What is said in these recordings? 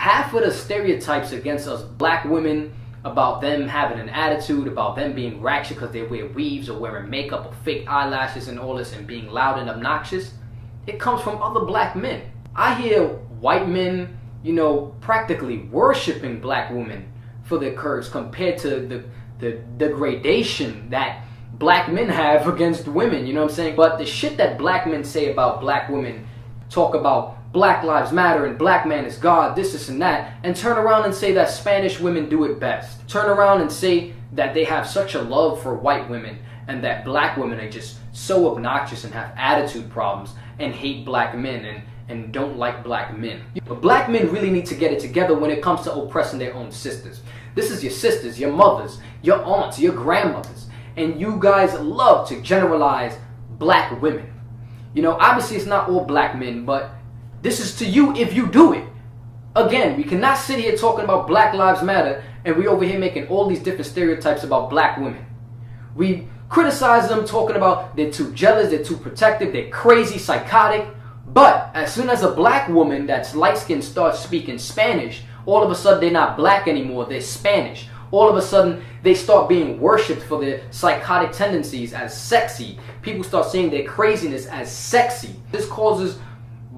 half of the stereotypes against us black women, about them having an attitude, about them being ratchet because they wear weaves or wearing makeup or fake eyelashes and all this and being loud and obnoxious, it comes from other black men. I hear white men, you know, practically worshiping black women for their curves compared to the degradation that black men have against women, you know what I'm saying? But the shit that black men say about black women, talk about Black Lives Matter and black man is God, this and that, and turn around and say that Spanish women do it best. Turn around and say that they have such a love for white women and that black women are just so obnoxious and have attitude problems and hate black men and don't like black men. But black men really need to get it together when it comes to oppressing their own sisters. This is your sisters, your mothers, your aunts, your grandmothers, and you guys love to generalize black women. You know, obviously it's not all black men, but this is to you if you do it. Again, we cannot sit here talking about Black Lives Matter and we over here making all these different stereotypes about black women. We criticize them talking about they're too jealous, they're too protective, they're crazy, psychotic. But as soon as a black woman that's light-skinned starts speaking Spanish, all of a sudden they're not black anymore, they're Spanish. All of a sudden they start being worshipped for their psychotic tendencies as sexy. People start seeing their craziness as sexy. This causes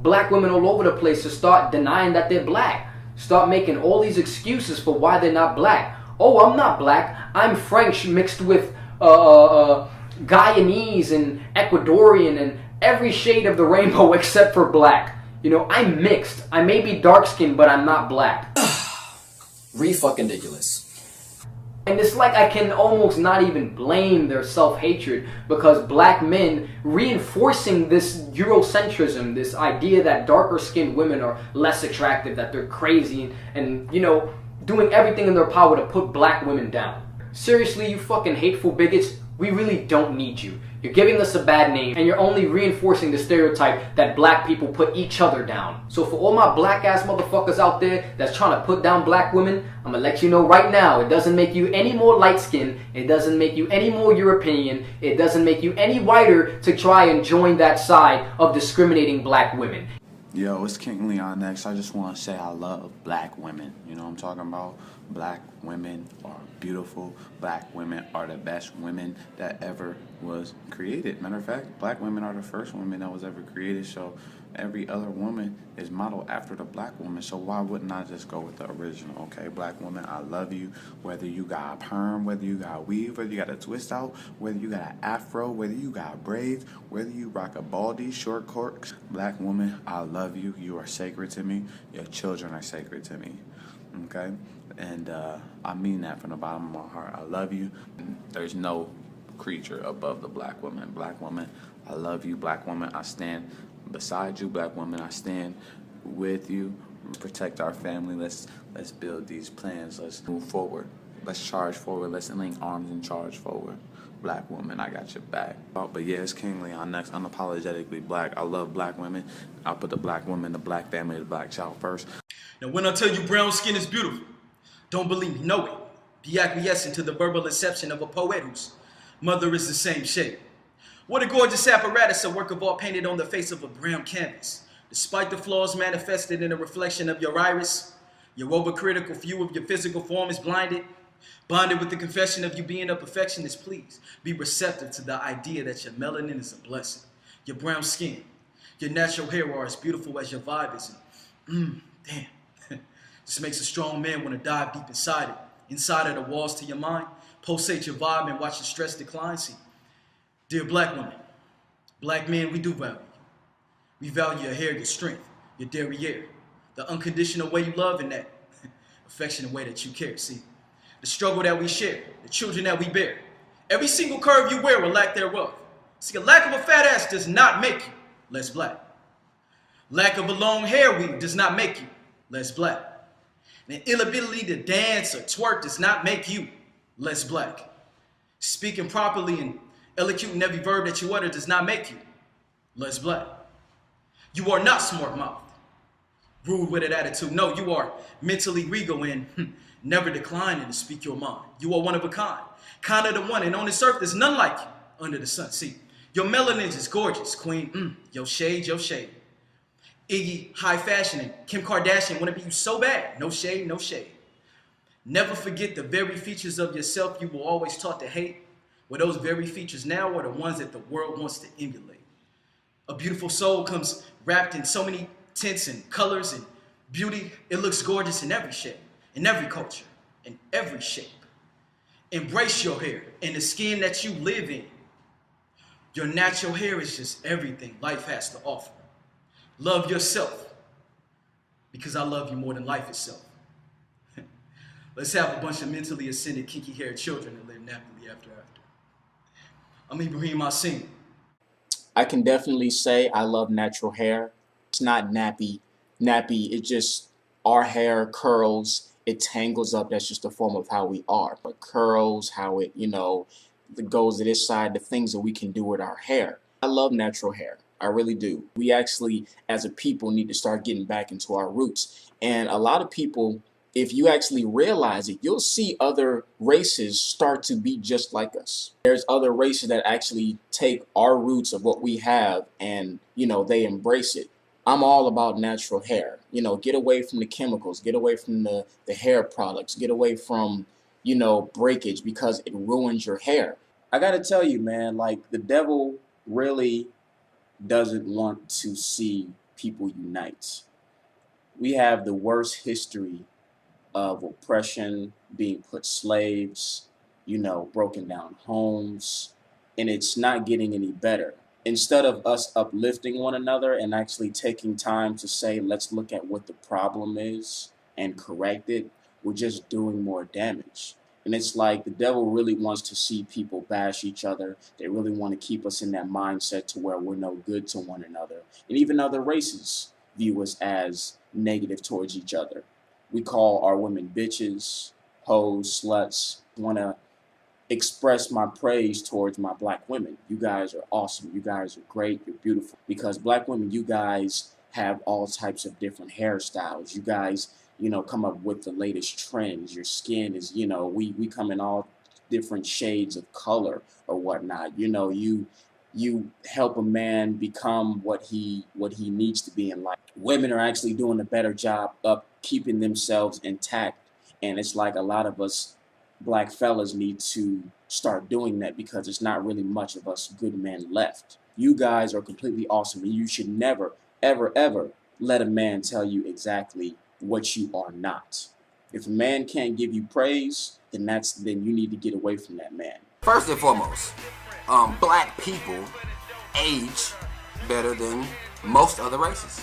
black women all over the place to start denying that they're black. Start making all these excuses for why they're not black. Oh, I'm not black. I'm French mixed with Guyanese and Ecuadorian and every shade of the rainbow except for black. You know, I'm mixed. I may be dark-skinned, but I'm not black. Re-fucking-diculous. And it's like I can almost not even blame their self-hatred because black men reinforcing this Eurocentrism, this idea that darker-skinned women are less attractive, that they're crazy, and, you know, doing everything in their power to put black women down. Seriously, you fucking hateful bigots, we really don't need you. You're giving us a bad name, and you're only reinforcing the stereotype that black people put each other down. So for all my black ass motherfuckers out there that's trying to put down black women, I'm gonna let you know right now, it doesn't make you any more light-skinned, it doesn't make you any more European, it doesn't make you any whiter to try and join that side of discriminating black women. Yo, it's King Leon next. I just want to say I love black women. You know what I'm talking about? Black women are beautiful. Black women are the best women that ever was created. Matter of fact, black women are the first women that was ever created. So every other woman is modeled after the black woman. So why wouldn't I just go with the original? Okay, black woman, I love you. Whether you got a perm, whether you got a weave, whether you got a twist out, whether you got an afro, whether you got braids, whether you rock a baldy, short corks. Black woman, I love you. You are sacred to me. Your children are sacred to me. Okay? And I mean that from the bottom of my heart. I love you. There's no creature above the black woman. Black woman, I love you. Black woman, I stand beside you. Black woman, I stand with you. Protect our family. Let's build these plans. Let's move forward. Let's charge forward. Let's link arms and charge forward. Black woman, I got your back. But yeah, it's King Leon next. Unapologetically black. I love black women. I'll put the black woman, the black family, the black child first. Now when I tell you brown skin is beautiful, don't believe me, know it. Be acquiescent to the verbal inception of a poet whose mother is the same shade. What a gorgeous apparatus, a work of art painted on the face of a brown canvas. Despite the flaws manifested in the reflection of your iris, your overcritical view of your physical form is blinded. Bonded with the confession of you being a perfectionist, please be receptive to the idea that your melanin is a blessing. Your brown skin, your natural hair are as beautiful as your vibe is. Damn. This makes a strong man want to dive deep inside of the walls to your mind, pulsate your vibe and watch your stress decline. See, dear black women, black men, we do value you. We value your hair, your strength, your derriere, the unconditional way you love and that affectionate way that you care. See, the struggle that we share, the children that we bear, every single curve you wear or lack thereof. See, a lack of a fat ass does not make you less black. Lack of a long hair weave does not make you less black. An inability to dance or twerk does not make you less black. Speaking properly and elocuting every verb that you utter does not make you less black. You are not smart-mouthed, rude with an attitude. No, you are mentally regal and never declining to speak your mind. You are one of a kind of the one, and on this earth there's none like you under the sun. See, your melanin is gorgeous, queen. Your shade, your shade. Iggy, high fashion, and Kim Kardashian want to be you so bad. No shade, no shade. Never forget the very features of yourself you were always taught to hate. Well, those very features now are the ones that the world wants to emulate. A beautiful soul comes wrapped in so many tints and colors and beauty. It looks gorgeous in every shape, in every culture, in every shape. Embrace your hair and the skin that you live in. Your natural hair is just everything life has to offer. Love yourself, because I love you more than life itself. Let's have a bunch of mentally ascended, kinky-haired children and live nappily after. I'm Ibrahim Asim. I can definitely say I love natural hair. It's not nappy. Nappy, it just, our hair curls, it tangles up. That's just a form of how we are. But curls, how it, it goes to this side, the things that we can do with our hair. I love natural hair. I really do. We actually, as a people, need to start getting back into our roots. And a lot of people, if you actually realize it, you'll see other races start to be just like us. There's other races that actually take our roots of what we have and, they embrace it. I'm all about natural hair. Get away from the chemicals, get away from the hair products, get away from, breakage, because it ruins your hair. I gotta tell you, man, like, the devil really doesn't want to see people unite. We have the worst history of oppression, being put slaves, broken down homes, and it's not getting any better. Instead of us uplifting one another and actually taking time to say, let's look at what the problem is and correct it, we're just doing more damage. And it's like the devil really wants to see people bash each other. They really want to keep us in that mindset to where we're no good to one another. And even other races view us as negative towards each other. We call our women bitches, hoes, sluts. I want to express my praise towards my black women. You guys are awesome. You guys are great. You're beautiful. Because black women, you guys have all types of different hairstyles. You guys, come up with the latest trends. Your skin is, we come in all different shades of color or whatnot. You help a man become what he needs to be in life. Women are actually doing a better job of keeping themselves intact, and it's like a lot of us black fellas need to start doing that, because there's not really much of us good men left. You guys are completely awesome, and you should never, ever, ever let a man tell you exactly what you are not. If a man can't give you praise, then you need to get away from that man. First and foremost, black people age better than most other races.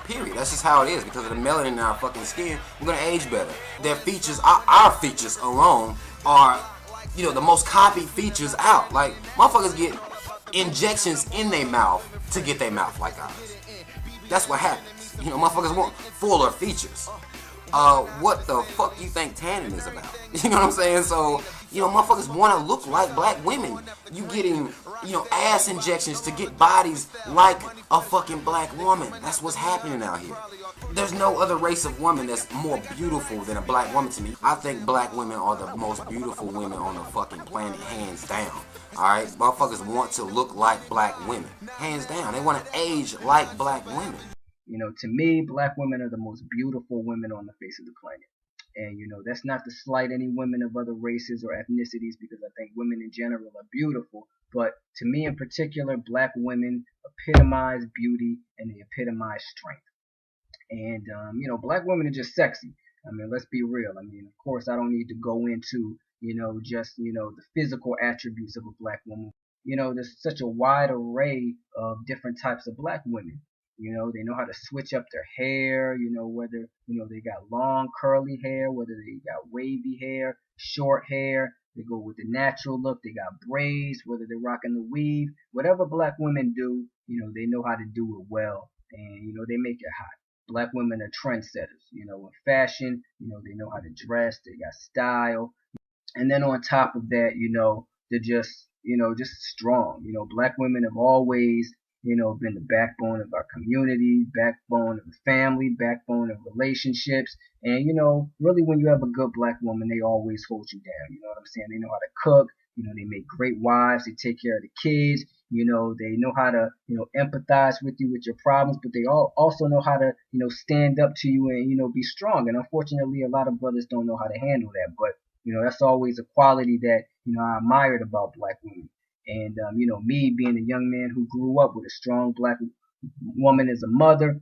Period. That's just how it is. Because of the melanin in our fucking skin, we're gonna age better. Their features, our features alone, are, the most copied features out. Like, motherfuckers get injections in their mouth to get their mouth like ours. That's what happens. Motherfuckers want fuller features. What the fuck you think tanning is about? You know what I'm saying? So, motherfuckers want to look like black women. You getting, ass injections to get bodies like a fucking black woman. That's what's happening out here. There's no other race of woman that's more beautiful than a black woman to me. I think black women are the most beautiful women on the fucking planet, hands down. Alright? Motherfuckers want to look like black women. Hands down. They want to age like black women. To me, black women are the most beautiful women on the face of the planet. And, that's not to slight any women of other races or ethnicities, because I think women in general are beautiful. But to me in particular, black women epitomize beauty and they epitomize strength. And, black women are just sexy. I mean, let's be real. I mean, of course, I don't need to go into, the physical attributes of a black woman. There's such a wide array of different types of black women. They know how to switch up their hair, whether, they got long curly hair, whether they got wavy hair, short hair, they go with the natural look, they got braids, whether they're rocking the weave, whatever black women do, they know how to do it well, and, they make it hot. Black women are trendsetters, in fashion, they know how to dress, they got style, and then on top of that, they're just strong. Black women have always been the backbone of our community, backbone of the family, backbone of relationships. And, really when you have a good black woman, they always hold you down. You know what I'm saying? They know how to cook. They make great wives. They take care of the kids. They know how to, empathize with you, with your problems, but they also know how to, stand up to you and, be strong. And unfortunately, a lot of brothers don't know how to handle that. But, that's always a quality that, I admired about black women. And, me being a young man who grew up with a strong black woman as a mother,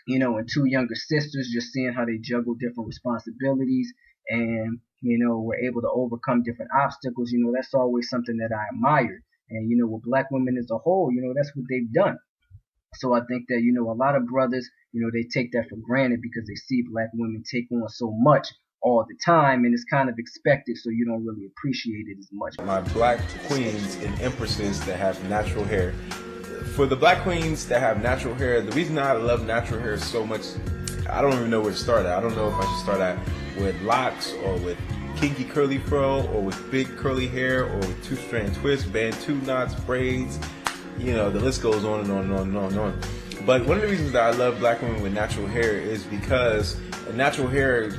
and two younger sisters, just seeing how they juggle different responsibilities and, were able to overcome different obstacles, that's always something that I admired. And, with black women as a whole, that's what they've done. So I think that, a lot of brothers, they take that for granted because they see black women take on so much all the time, and it's kind of expected, so you don't really appreciate it as much. My black queens and empresses that have natural hair. For the black queens that have natural hair, the reason I love natural hair so much, I don't even know where to start at. I don't know if I should start at with locks or with kinky curly fro or with big curly hair or with two-strand twists, bantu knots, braids. The list goes on and on and on and on and on. But one of the reasons that I love black women with natural hair is because natural hair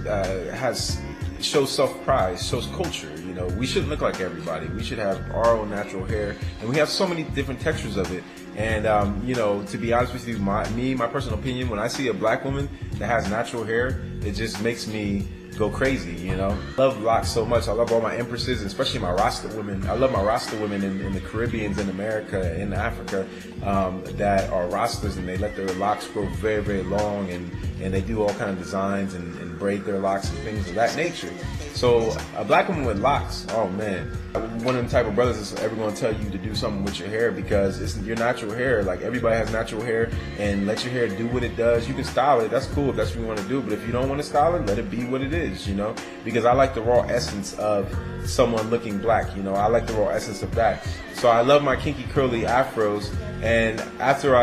shows self-pride, shows culture. We shouldn't look like everybody. We should have our own natural hair, and we have so many different textures of it. And to be honest with you, my personal opinion, when I see a black woman that has natural hair, it just makes me go crazy. I love locks so much. I love all my empresses, especially my Rasta women. I love my Rasta women in the Caribbean, in America, in Africa, that are Rastas, and they let their locks grow very, very long, and they do all kind of designs and braid their locks and things of that nature. So a black woman with locks, oh man, one of the type of brothers that's ever going to tell you to do something with your hair because it's your natural hair. Like, everybody has natural hair, and let your hair do what it does. You can style it, that's cool if that's what you want to do, but if you don't want to style it, let it be what it is, because I like the raw essence of someone looking black. I like the raw essence of that. So I love my kinky curly afros, and after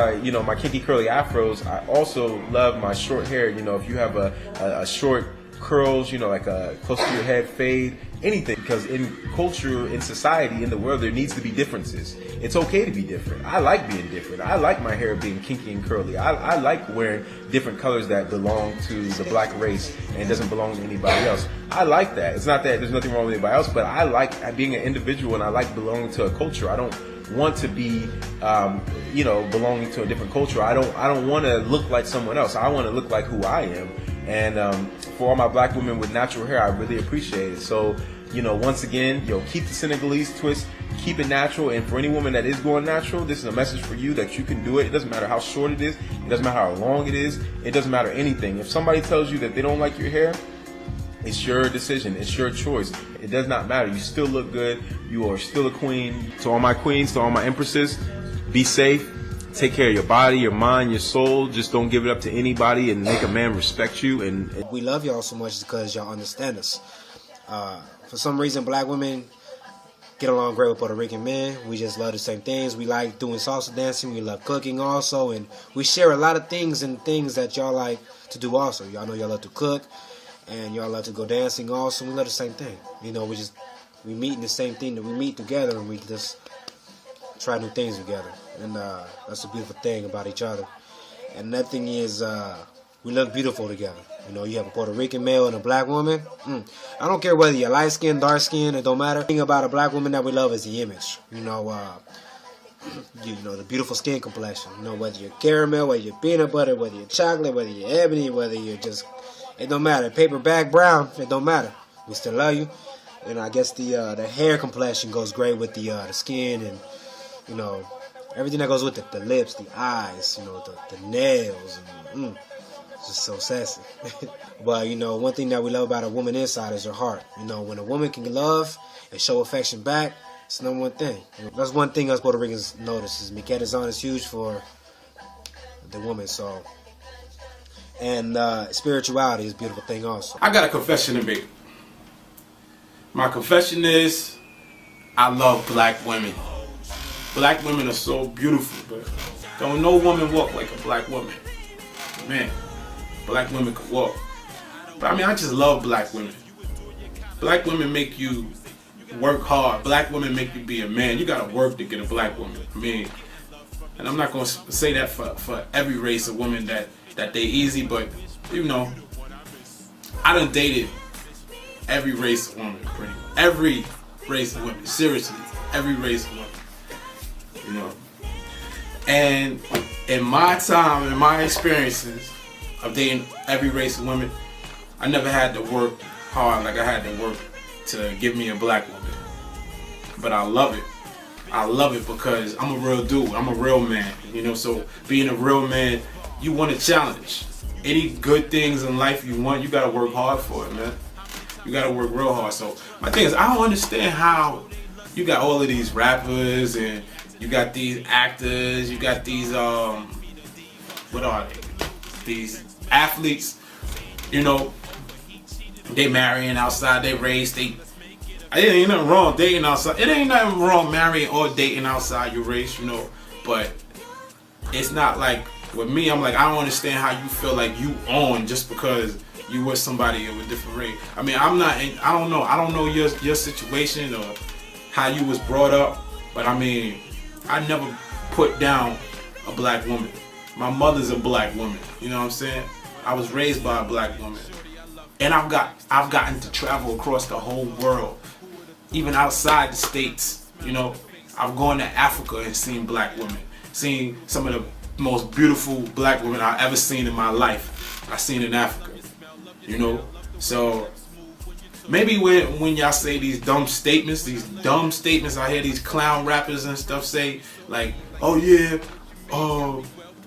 my kinky curly afros, I also love my short hair. If you have a short curls, like a close to your head fade, anything, because in culture, in society, in the world, there needs to be differences. It's okay to be different. I like being different. I like my hair being kinky and curly. I like wearing different colors that belong to the black race and doesn't belong to anybody else. I like that. It's not that there's nothing wrong with anybody else, but I like being an individual, and I like belonging to a culture. I don't want to be, belonging to a different culture. I don't want to look like someone else. I want to look like who I am. And for all my black women with natural hair, I really appreciate it. So, once again, keep the Senegalese twist, keep it natural. And for any woman that is going natural, this is a message for you that you can do it. It doesn't matter how short it is. It doesn't matter how long it is. It doesn't matter anything. If somebody tells you that they don't like your hair, it's your decision. It's your choice. It does not matter. You still look good. You are still a queen. To all my queens, to all my empresses, be safe. Take care of your body, your mind, your soul. Just don't give it up to anybody, and make a man respect you. And we love y'all so much because y'all understand us. For some reason, black women get along great with Puerto Rican men. We just love the same things. We like doing salsa dancing. We love cooking also, and we share a lot of things and things that y'all like to do also. Y'all know y'all love to cook, and y'all love to go dancing also. We love the same thing. We meet in the same thing, that we meet together, and we just try new things together. And that's a beautiful thing about each other. And another thing is we look beautiful together. You have a Puerto Rican male and a black woman. I don't care whether you're light skinned, dark skinned, it don't matter. The thing about a black woman that we love is the image. The beautiful skin complexion. Whether you're caramel, whether you're peanut butter, whether you're chocolate, whether you're ebony, whether you're just, it don't matter. Paper bag brown, it don't matter. We still love you. And I guess the hair complexion goes great with the skin, and everything that goes with it, the lips, the eyes, the nails, and it's just so sassy. But one thing that we love about a woman inside is her heart. When a woman can love and show affection back, it's the number one thing. That's one thing us Puerto Ricans notice is mi corazón is huge for the woman. So, and spirituality is a beautiful thing also. I got a confession to make. My confession is, I love black women. Black women are so beautiful, but don't no woman walk like a black woman. Man, black women can walk. But I just love black women. Black women make you work hard. Black women make you be a man. You gotta work to get a black woman. And I'm not gonna say that for every race of women that they easy, but I done dated every race of woman, every race of women. Seriously, every race of women. And in my time, in my experiences of dating every race of women, I never had to work hard like I had to work to give me a black woman. But I love it. I love it because I'm a real dude. I'm a real man. You know, so being a real man, you want a challenge. Any good things in life you want, you gotta work hard for it, man. You gotta work real hard. So my thing is, I don't understand how you got all of these rappers and you got these actors, you got these what are they? These athletes, you know, they marrying outside their race. It ain't nothing wrong dating outside. It ain't nothing wrong marrying or dating outside your race, you know. But it's not like with me. I'm like, I don't understand how you feel like you own just because you with somebody of a different race. I mean, I don't know your situation or how you was brought up. But I mean, I never put down a black woman. My mother's a black woman. You know what I'm saying? I was raised by a black woman. And I've gotten to travel across the whole world, even outside the States. You know, I've gone to Africa and seen black women, seen some of the most beautiful black women I've ever seen in my life. I've seen in Africa, you know. So maybe when y'all say these dumb statements I hear these clown rappers and stuff say, like, oh yeah,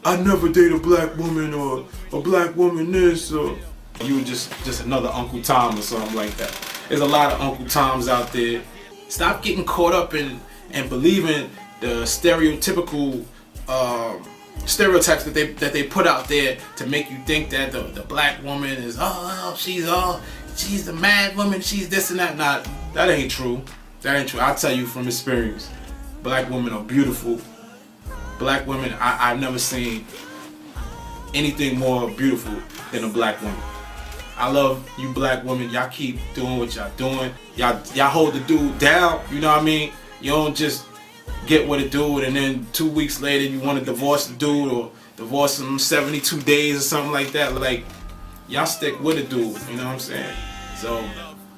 I never date a black woman, or a black woman this, or you were just another Uncle Tom or something like that. There's a lot of Uncle Toms out there. Stop getting caught up in and believing the stereotypical stereotypes that they put out there to make you think that the black woman is she's the mad woman, she's this and that. Nah, that ain't true. That ain't true. I'll tell you from experience. Black women are beautiful. Black women, I've never seen anything more beautiful than a black woman. I love you black women. Y'all keep doing what y'all doing. Y'all hold the dude down, you know what I mean? You don't just get with a dude and then 2 weeks later you want to divorce the dude or divorce him 72 days or something like that. Like, y'all stick with a dude, you know what I'm saying? So,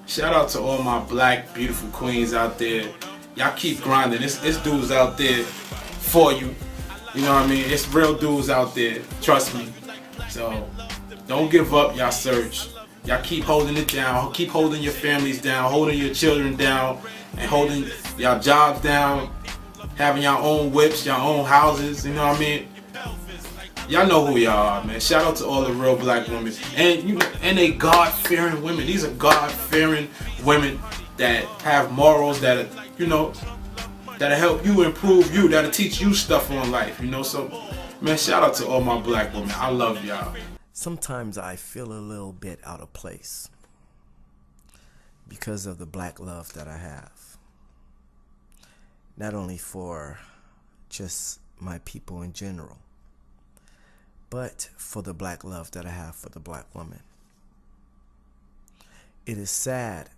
shout out to all my black beautiful queens out there. Y'all keep grinding. It's dudes out there for you. You know what I mean? It's real dudes out there. Trust me. So, don't give up y'all search. Y'all keep holding it down. Keep holding your families down, holding your children down, and holding y'all jobs down, having your own whips, your own houses, you know what I mean? Y'all know who y'all are, man. Shout out to all the real black women. And they God-fearing women. These are God-fearing women that have morals that, you know, that'll help you improve you, that'll teach you stuff on life, you know? So, man, shout out to all my black women. I love y'all. Sometimes I feel a little bit out of place because of the black love that I have. Not only for just my people in general, but for the black love that I have for the black woman. It is sad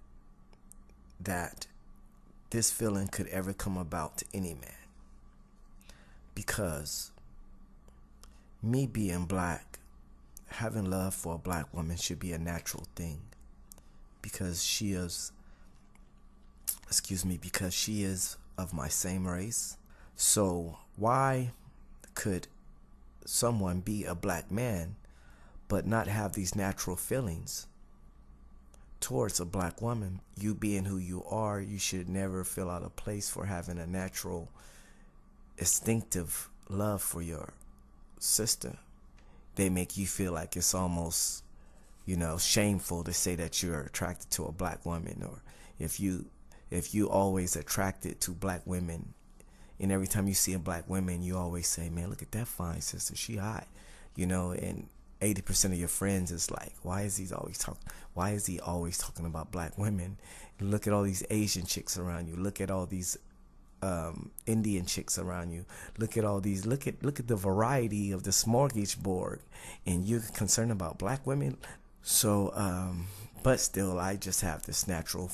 that this feeling could ever come about to any man, because me being black, having love for a black woman should be a natural thing, because she is of my same race. So why could someone be a black man but not have these natural feelings towards a black woman? You being who you are, you should never feel out of place for having a natural, instinctive love for your sister. They make you feel like it's almost, you know, shameful to say that you're attracted to a black woman, or if you always attracted to black women, and every time you see a black woman, you always say, man, look at that fine sister, she hot, you know, and 80% of your friends is like, why is he always talking about black women? Look at all these Asian chicks around you. Look at all these Indian chicks around you. Look at all these. Look at the variety of the smorgasbord, and you're concerned about black women. So, but still, I just have this natural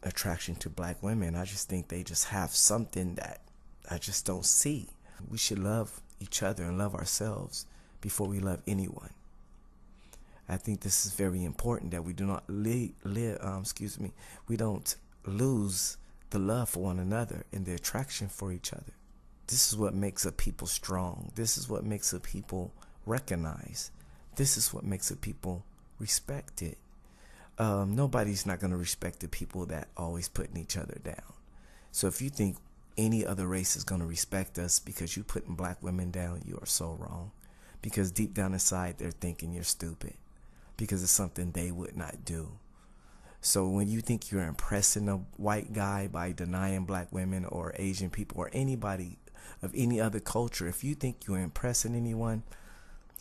attraction to black women. I just think they just have something that I just don't see. We should love each other and love ourselves before we love anyone. I think this is very important, that we do not we don't lose the love for one another and the attraction for each other. This is what makes a people strong. This is what makes a people recognize. This is what makes a people respect it. Nobody's not going to respect the people that always putting each other down. So if you think any other race is going to respect us because you putting black women down, you are so wrong. Because deep down inside, they're thinking you're stupid. Because it's something they would not do. So when you think you're impressing a white guy by denying black women or Asian people or anybody of any other culture, if you think you're impressing anyone,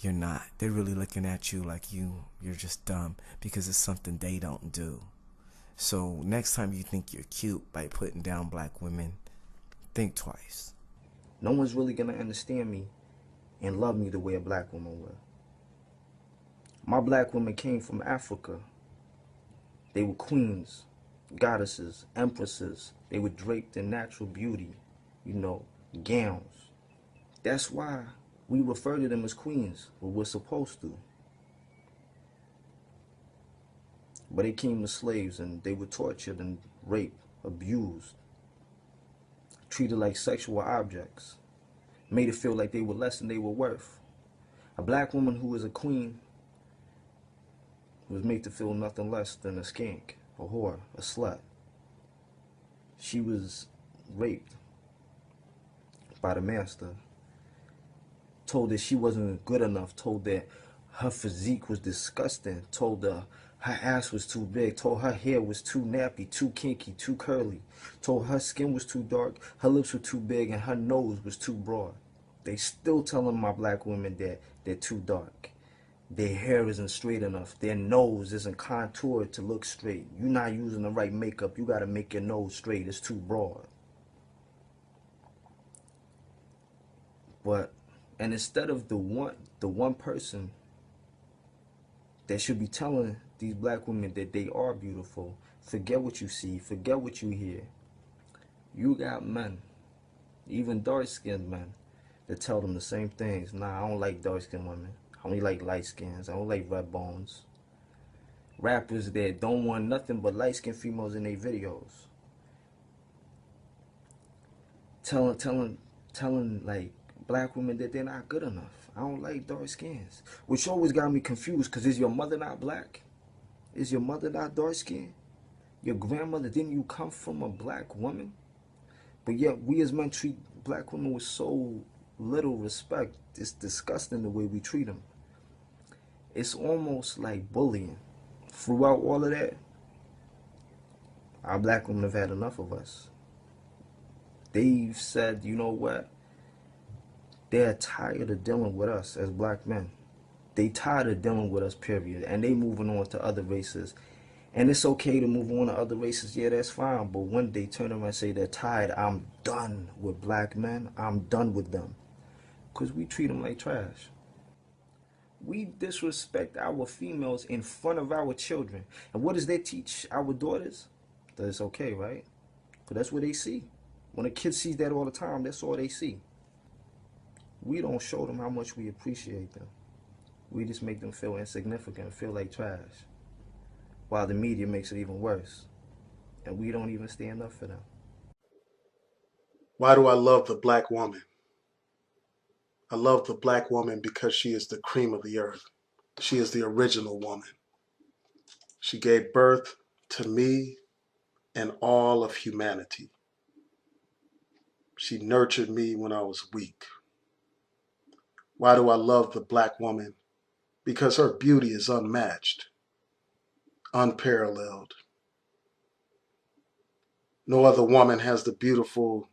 you're not. They're really looking at you like you're just dumb because it's something they don't do. So next time you think you're cute by putting down black women, think twice. No one's really going to understand me and love me the way a black woman will. My black women came from Africa. They were queens, goddesses, empresses. They were draped in natural beauty, gowns. That's why we refer to them as queens, but we're supposed to. But they came as slaves and they were tortured and raped, abused, treated like sexual objects, made it feel like they were less than they were worth. A black woman who was a queen was made to feel nothing less than a skank, a whore, a slut. She was raped by the master, told that she wasn't good enough, told that her physique was disgusting, told her ass was too big, told her hair was too nappy, too kinky, too curly, told her skin was too dark, her lips were too big, and her nose was too broad. They still telling my black women that they're too dark. Their hair isn't straight enough. Their nose isn't contoured to look straight. You're not using the right makeup. You got to make your nose straight. It's too broad. And instead of the one person that should be telling these black women that they are beautiful, forget what you see, forget what you hear. You got men, even dark-skinned men, that tell them the same things. Nah, I don't like dark-skinned women. I only like light skins. I don't like red bones. Rappers that don't want nothing but light-skinned females in their videos. Telling like black women that they're not good enough. I don't like dark skins. Which always got me confused, because is your mother not black? Is your mother not dark skinned? Your grandmother, didn't you come from a black woman? But yet we as men treat black women with so little respect. It's disgusting the way we treat them. It's almost like bullying. Throughout all of that, our black women have had enough of us. They've said, you know what? They're tired of dealing with us as black men. They tired of dealing with us, period. And they moving on to other races. And it's okay to move on to other races. Yeah, that's fine. But when they turn around and say they're tired, I'm done with black men. I'm done with them. Because we treat them like trash. We disrespect our females in front of our children. And what does they teach our daughters? That it's okay, right? Because that's what they see. When a kid sees that all the time, that's all they see. We don't show them how much we appreciate them. We just make them feel insignificant, feel like trash. While the media makes it even worse. And we don't even stand up for them. Why do I love the black woman? I love the black woman because she is the cream of the earth. She is the original woman. She gave birth to me and all of humanity. She nurtured me when I was weak. Why do I love the black woman? Because her beauty is unmatched, unparalleled. No other woman has the beautiful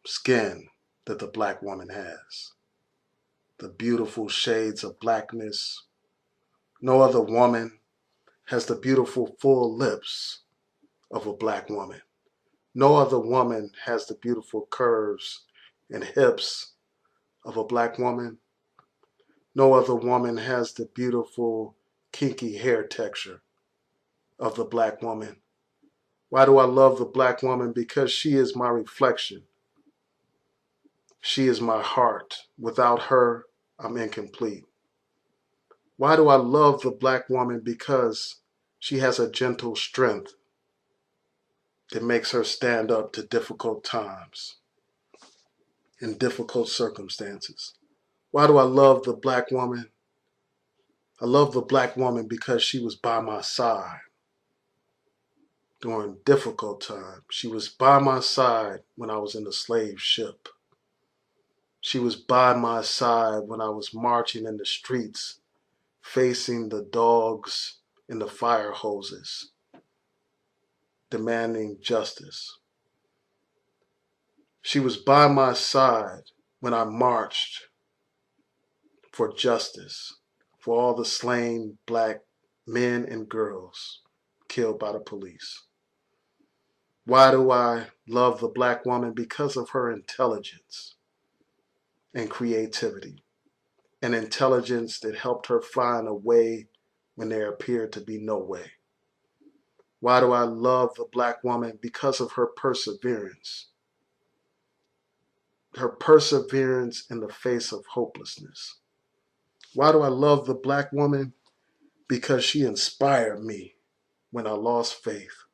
skin that the black woman has. The beautiful shades of blackness. No other woman has the beautiful full lips of a black woman. No other woman has the beautiful curves and hips of a black woman. No other woman has the beautiful kinky hair texture of the black woman. Why do I love the black woman? Because she is my reflection. She is my heart. Without her, I'm incomplete. Why do I love the black woman? Because she has a gentle strength that makes her stand up to difficult times. in difficult circumstances. Why do I love the black woman? I love the black woman because she was by my side during difficult times. She was by my side when I was in the slave ship. She was by my side when I was marching in the streets, facing the dogs and the fire hoses, demanding justice. She was by my side when I marched for justice, for all the slain black men and girls killed by the police. Why do I love the black woman? Because of her intelligence and creativity, an intelligence that helped her find a way when there appeared to be no way. Why do I love the black woman? Because of her perseverance in the face of hopelessness. Why do I love the black woman? Because she inspired me when I lost faith.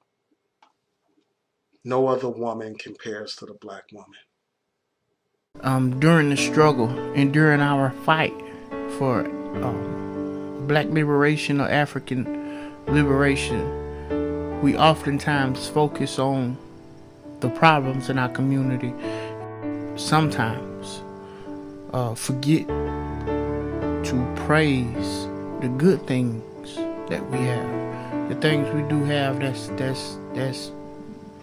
No other woman compares to the black woman. During the struggle and during our fight for black liberation or African liberation, we oftentimes focus on the problems in our community. Sometimes forget to praise the good things that we have. The things we do have that's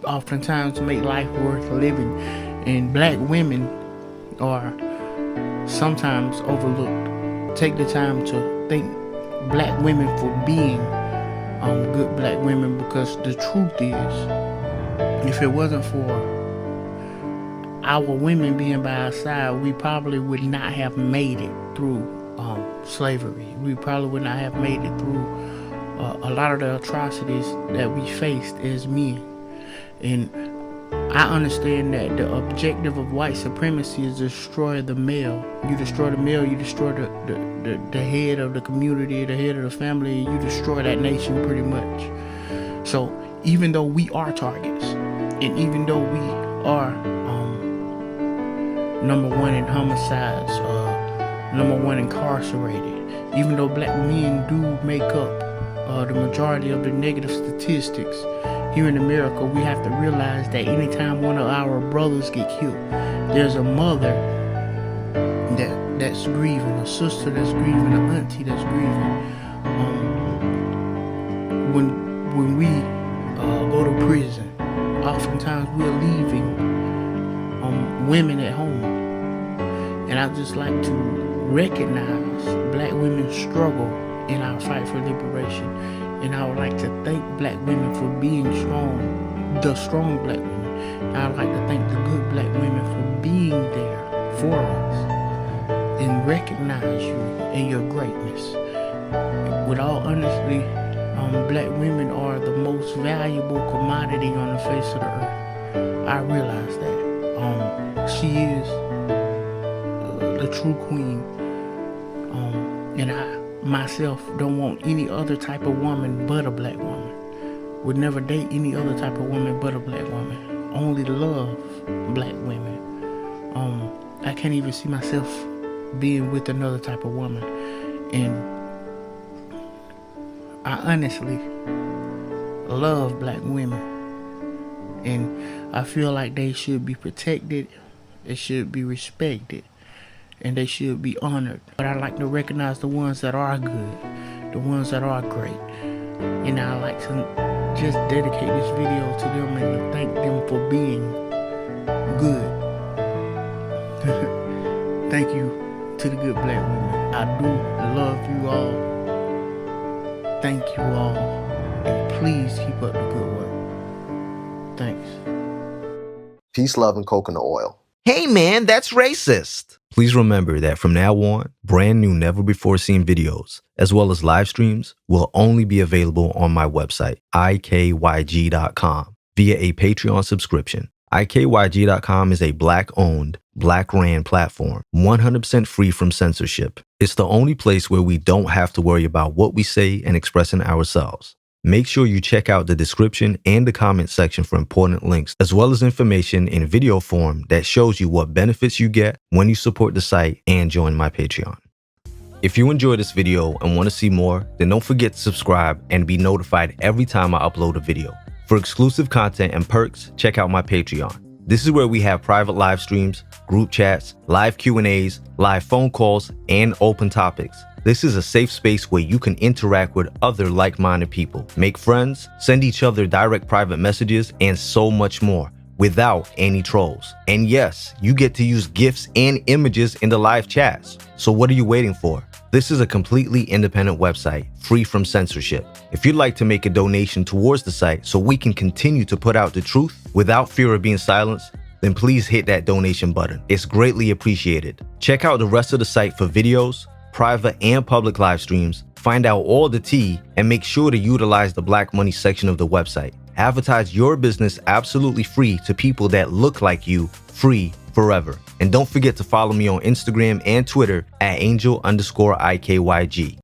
oftentimes make life worth living. And black women are sometimes overlooked. Take the time to thank black women for being good black women, because the truth is, if it wasn't for our women being by our side, we probably would not have made it through slavery. We probably would not have made it through a lot of the atrocities that we faced as men. And I understand that the objective of white supremacy is to destroy the male. You destroy the male, you destroy the head of the community, the head of the family, you destroy that nation pretty much. So even though we are targets, and even though we are number one in homicides, number one incarcerated, even though black men do make up the majority of the negative statistics here in America, we have to realize that anytime one of our brothers get killed, there's a mother that's grieving, a sister that's grieving, an auntie that's grieving. When we go to prison, oftentimes we're leaving women at home. And I just like to recognize black women's struggle in our fight for liberation. And I would like to thank black women for being strong, the strong black women. And I would like to thank the good black women for being there for us and recognize you and your greatness. With all honesty, black women are the most valuable commodity on the face of the earth. I realize that. She is the true queen. And I myself don't want any other type of woman but a black woman. Would never date any other type of woman but a black woman. Only love black women. I can't even see myself being with another type of woman. And I honestly love black women. And I feel like they should be protected, they should be respected, and they should be honored. But I like to recognize the ones that are good, the ones that are great. And I like to just dedicate this video to them and to thank them for being good. Thank you to the good black women. I do love you all. Thank you all. And please keep up the good work. Thanks. Peace, love, and coconut oil. Hey man, that's racist. Please remember that from now on, brand new never before seen videos, as well as live streams, will only be available on my website, ikyg.com, via a Patreon subscription. ikyg.com is a black-owned, black-ran platform, 100% free from censorship. It's the only place where we don't have to worry about what we say and expressing ourselves. Make sure you check out the description and the comment section for important links, as well as information in video form that shows you what benefits you get when you support the site and join my Patreon. If you enjoyed this video and want to see more, then don't forget to subscribe and be notified every time I upload a video. For exclusive content and perks, check out my Patreon. This is where we have private live streams, group chats, live Q&As, live phone calls, and open topics. This is a safe space where you can interact with other like-minded people, make friends, send each other direct private messages, and so much more without any trolls. And yes, you get to use GIFs and images in the live chats. So what are you waiting for? This is a completely independent website, free from censorship. If you'd like to make a donation towards the site so we can continue to put out the truth without fear of being silenced, then please hit that donation button. It's greatly appreciated. Check out the rest of the site for videos, private and public live streams, find out all the tea, and make sure to utilize the Black Money section of the website. Advertise your business absolutely free to people that look like you, free forever. And don't forget to follow me on Instagram and Twitter at Angel_IKYG.